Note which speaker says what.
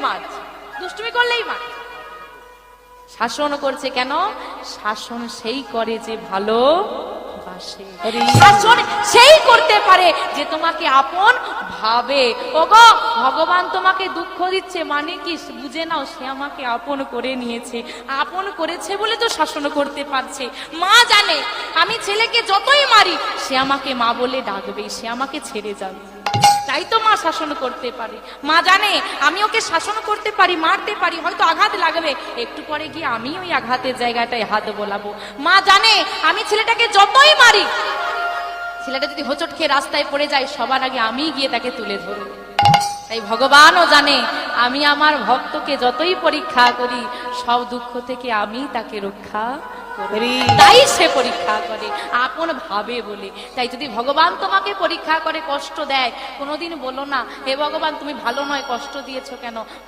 Speaker 1: মারছে, দুষ্টুমি করলেই মারছে। শাসন করছে কেন? শাসন সেই করে যে ভালো বাসে, শাসন সেই করতে পারে যে তোমাকে আপন ভাবে। ওগো ভগবান তোমাকে দুঃখ দিচ্ছে মানে কি বুঝে নাও, সে আমাকে আপন করে নিয়েছে, আপন করেছে বলে তো শাসন করতে পারছে। মা জানে আমি ছেলেকে যতই মারি সে আমাকে মা বলে ডাকবে, সে আমাকে ছেড়ে যাবে, তাই তো মা শাসন করতে পারে। মা জানে আমি ওকে শাসন করতে পারি, মারতে পারি, হয়তো আঘাত লাগবে, একটু পরে গিয়ে আমি ওই আঘাতের জায়গাটায় হাত বোলাবো। মা জানে আমি ছেলেটাকে যতই মারি, ছেলেটা যদি হোঁচট খেয়ে রাস্তায় পড়ে যায় সবার আগে আমি গিয়ে তাকে তুলে ধরবো। তাই ভগবানও জানে আমি আমার ভক্তকে যতই পরীক্ষা করি সব দুঃখ থেকে আমি তাকে রক্ষা করি, তাই সে পরীক্ষা করে আপন ভাবে বলে। তাই যদি ভগবান তোমাকে পরীক্ষা করে কষ্ট দেয়, কোনোদিন বলো না হে ভগবান তুমি ভালো নয়, কষ্ট দিয়েছো কেন।